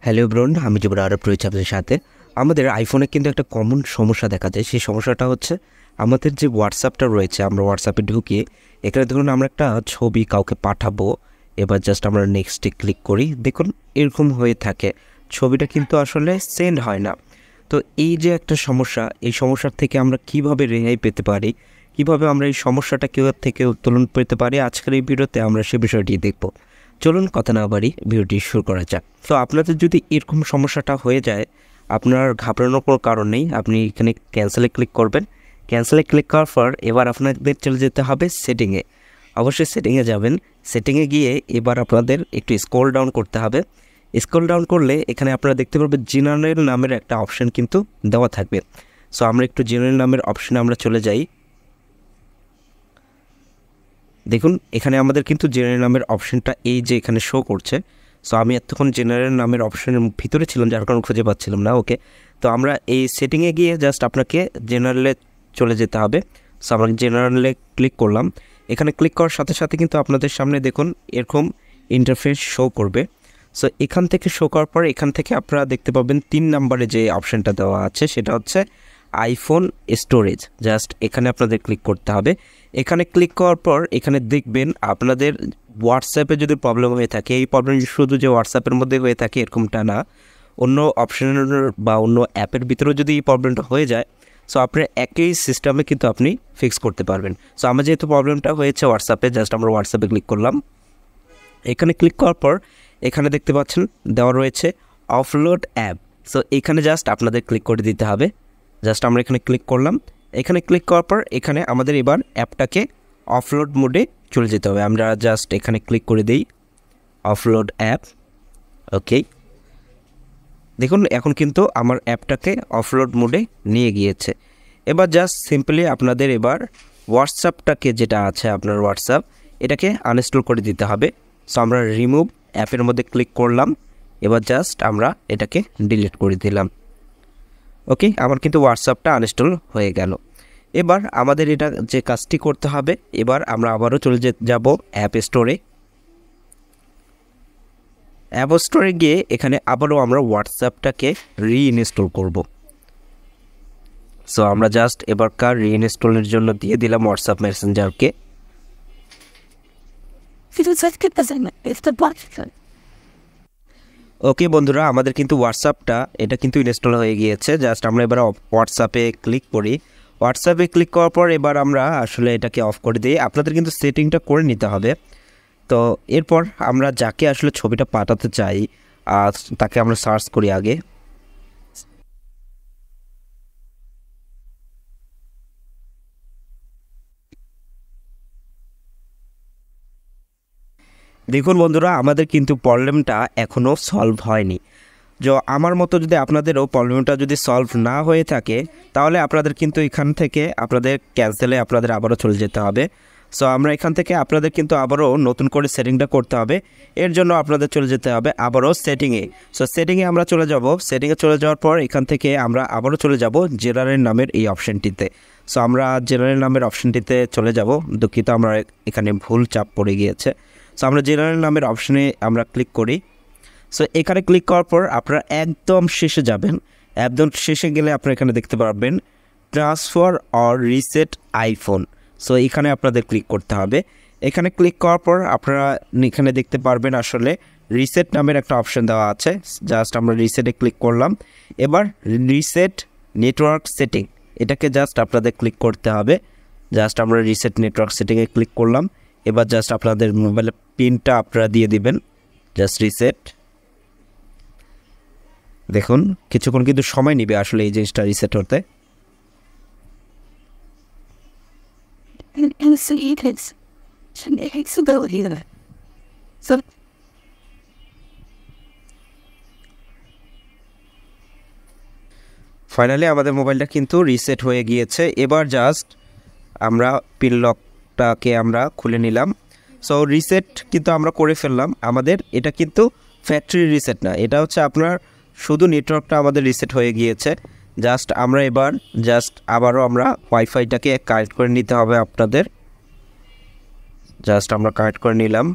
Hello ব্রন, আমি যেবার আরও রয়েছে আপনাদের সাথে। আমাদের আইফোনে কিন্তু একটা কমন সমস্যা দেখা যায়। সেই সমস্যাটা হচ্ছে আমাদের যে হোয়াটসঅ্যাপটা রয়েছে, আমরা হোয়াটসঅ্যাপে ঢুকিয়ে এখানে ধরুন আমরা একটা ছবি কাউকে পাঠাবো, এবার জাস্ট আমরা নেক্সটে ক্লিক করি, দেখুন এরকম হয়ে থাকে, ছবিটা কিন্তু আসলে সেন্ড হয় না। তো এই যে একটা সমস্যা, এই সমস্যার থেকে আমরা কিভাবে রেহাই পেতে পারি, কিভাবে আমরা এই সমস্যাটা কেউ থেকে উত্তোলন পেতে পারি, আজকের এই ভিডিওতে আমরা সে বিষয়টি দেখব। চলুন কথা না বাড়ি ভিডিওটি শুরু করা যাক। তো আপনাদের যদি এরকম সমস্যাটা হয়ে যায়, আপনার ঘাবড়ানোর কোনো কারণ নেই। আপনি এখানে ক্যান্সেলে ক্লিক করবেন। ক্যান্সেলে ক্লিক করার পর এবার আপনাদের চলে যেতে হবে সেটিংয়ে। অবশ্যই সেটিংয়ে যাবেন। সেটিংয়ে গিয়ে এবার আপনাদের একটু স্ক্রল ডাউন করতে হবে। স্ক্রল ডাউন করলে এখানে আপনারা দেখতে পারবেন জেনারেল নামের একটা অপশান কিন্তু দেওয়া থাকবে। সো আমরা একটু জেনারেল নামের অপশানে আমরা চলে যাই। দেখুন এখানে আমাদের কিন্তু জেনারেল নামের অপশানটা এই যে এখানে শো করছে। সো আমি এতক্ষণ জেনারেল নামের অপশানের ভিতরে ছিলাম, যার কারণে খুঁজে পাচ্ছিলাম না। ওকে, তো আমরা এই সেটিংয়ে গিয়ে জাস্ট আপনাকে জেনারেলে চলে যেতে হবে। সো আমরা জেনারেলে ক্লিক করলাম। এখানে ক্লিক করার সাথে সাথে কিন্তু আপনাদের সামনে দেখুন এরকম ইন্টারফেস শো করবে। সো এখান থেকে শো করার পর এখান থেকে আপনারা দেখতে পাবেন 3 নম্বরে যে অপশানটা দেওয়া আছে সেটা হচ্ছে আইফোন স্টোরেজ। জাস্ট এখানে আপনাদের ক্লিক করতে হবে। এখানে ক্লিক করার পর এখানে দেখবেন আপনাদের হোয়াটসঅ্যাপে যদি প্রবলেম হয়ে থাকে, এই প্রবলেম শুধু যে হোয়াটসঅ্যাপের মধ্যে হয়ে থাকে এরকমটা না, অন্য অপশানের বা অন্য অ্যাপের ভিতরেও যদি এই প্রবলেমটা হয়ে যায়, সো আপনার একই সিস্টেমে কিন্তু আপনি ফিক্স করতে পারবেন। সো আমার যেহেতু প্রবলেমটা হয়েছে হোয়াটসঅ্যাপে, জাস্ট আমরা হোয়াটসঅ্যাপে ক্লিক করলাম। এখানে ক্লিক করার পর এখানে দেখতে পাচ্ছেন দেওয়া রয়েছে অফলোড অ্যাপ। সো এখানে জাস্ট আপনাদের ক্লিক করে দিতে হবে। জাস্ট আমরা এখানে ক্লিক করলাম। এখানে ক্লিক করার পর এখানে আমাদের এবার অ্যাপটাকে অফলোড মোডে চলে যেতে হবে। আমরা জাস্ট এখানে ক্লিক করে দিই অফলোড অ্যাপ। ওকে, দেখুন এখন কিন্তু আমার অ্যাপটাকে অফলোড মোডে নিয়ে গিয়েছে। এবার জাস্ট সিম্পলি আপনাদের এবার হোয়াটসঅ্যাপটাকে, যেটা আছে আপনার হোয়াটসঅ্যাপ, এটাকে আনইনস্টল করে দিতে হবে। সো আমরা রিমুভ অ্যাপের মধ্যে ক্লিক করলাম। এবার জাস্ট আমরা এটাকে ডিলিট করে দিলাম। ওকে, আমার কিন্তু হোয়াটসঅ্যাপটা আনইনস্টল হয়ে গেল। এবার আমাদের এটা যে কাজটি করতে হবে, এবার আমরা আবারও চলে যাব অ্যাপ স্টোরে। অ্যাপ স্টোরে গিয়ে এখানে আবারও আমরা হোয়াটসঅ্যাপটাকে রিইনস্টল করব। সো আমরা জাস্ট এবারকার রিইনস্টলের জন্য দিয়ে দিলাম হোয়াটসঅ্যাপ মেসেঞ্জারকে। ওকে বন্ধুরা, আমাদের কিন্তু হোয়াটসঅ্যাপটা এটা কিন্তু ইনস্টল হয়ে গিয়েছে। জাস্ট আমরা এবার হোয়াটসঅ্যাপে ক্লিক করি। হোয়াটসঅ্যাপে ক্লিক করার পর এবার আমরা আসলে এটাকে অফ করে দিই। আপনাদের কিন্তু সেটিংটা করে নিতে হবে। তো এরপর আমরা যাকে আসলে ছবিটা পাঠাতে চাই তাকে আমরা সার্চ করি আগে। দেখুন বন্ধুরা, আমাদের কিন্তু প্রবলেমটা এখনও সলভ হয়নি। আমার মতো যদি আপনাদেরও প্রবলেমটা যদি সলভ না হয়ে থাকে, তাহলে আপনাদের কিন্তু এখান থেকে আপনাদের ক্যান্সেলে আপনাদের আবারও চলে যেতে হবে। সো আমরা এখান থেকে আপনাদের কিন্তু আবারও নতুন করে সেটিংটা করতে হবে। এর জন্য আপনাদের চলে যেতে হবে আবারও সেটিংয়ে। সো সেটিংয়ে আমরা চলে যাব। সেটিংয়ে চলে যাওয়ার পর এখান থেকে আমরা আবারও চলে যাব জেনারেল নামের এই অপশানটিতে। সো আমরা জেনারেল নামের অপশানটিতে চলে যাব। দুঃখিত, আমরা এখানে ভুল চাপ পড়ে গিয়েছে। সো আমরা জেনারেল নামের অপশানে আমরা ক্লিক করি। সো এখানে ক্লিক করার পর আপনারা একদম শেষে যাবেন। একদম শেষে গেলে আপনারা এখানে দেখতে পারবেন transfer or reset iPhone. So এখানে আপনাদের ক্লিক করতে হবে। এখানে ক্লিক করার পর আপনারা এখানে দেখতে পারবেন আসলে রিসেট নামের একটা অপশান দেওয়া আছে। জাস্ট আমরা রিসেটে ক্লিক করলাম। এবার রিসেট নেটওয়ার্ক সেটিং, এটাকে জাস্ট আপনাদের ক্লিক করতে হবে। জাস্ট আমরা রিসেট নেটওয়ার্ক সেটিংয়ে ক্লিক করলাম। এবার জাস্ট আপনাদের মোবাইলের পিনটা আপনারা দিয়ে দিবেন। Just reset. দেখুন কিছুক্ষণ কিন্তু সময় নেবে আসলে এই জিনিসটা রিসেট হতে। ফাইনালি আমাদের মোবাইলটা কিন্তু রিসেট হয়ে গিয়েছে। এবার জাস্ট আমরা পিন লকটাকে আমরা খুলে নিলাম। সো রিসেট কিন্তু আমরা করে ফেললাম। আমাদের এটা কিন্তু ফ্যাক্টরি রিসেট না, এটা হচ্ছে আপনার শুধু নেটওয়ার্কটা আমাদের রিসেট হয়ে গিয়েছে। জাস্ট আমরা এবার আবারও আমরা ওয়াইফাইটাকে কানেক্ট করে নিতে হবে আপনাদের। জাস্ট আমরা কানেক্ট করে নিলাম।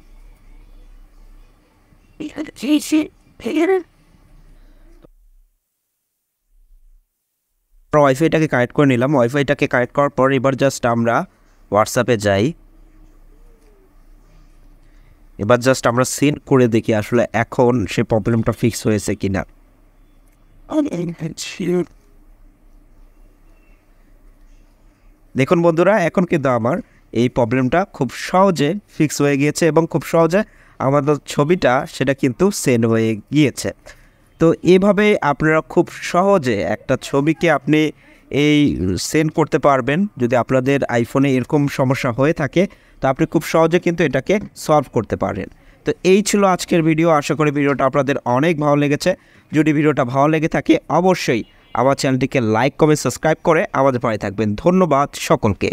ওয়াইফাইটাকে কানেক্ট করে নিলাম। ওয়াইফাইটাকে কানেক্ট করার পর এবার জাস্ট আমরা হোয়াটসঅ্যাপে যাই। এবার জাস্ট আমরা সেন্ড করে দেখি আসলে এখন সে প্রবলেমটা ফিক্স হয়েছে কিনা। দেখুন বন্ধুরা, এখন কিন্তু আমার এই প্রবলেমটা খুব সহজে ফিক্স হয়ে গিয়েছে এবং খুব সহজে আমাদের ছবিটা সেটা কিন্তু সেন্ড হয়ে গিয়েছে। তো এভাবে আপনারা খুব সহজে একটা ছবিকে আপনি এই সেন্ড করতে পারবেন। যদি আপনাদের আইফোনে এরকম সমস্যা হয়ে থাকে তো আপনি খুব সহজে কিন্তু এটাকে সলভ করতে পারেন। তো এই ছিল আজকের ভিডিও। আশা করি ভিডিওটা আপনাদের অনেক ভালো লেগেছে। যদি ভিডিওটা ভালো লেগে থাকে অবশ্যই আমার চ্যানেলটিকে লাইক কমেন্ট সাবস্ক্রাইব করে আমাদের পাশে থাকবেন। ধন্যবাদ সকলকে।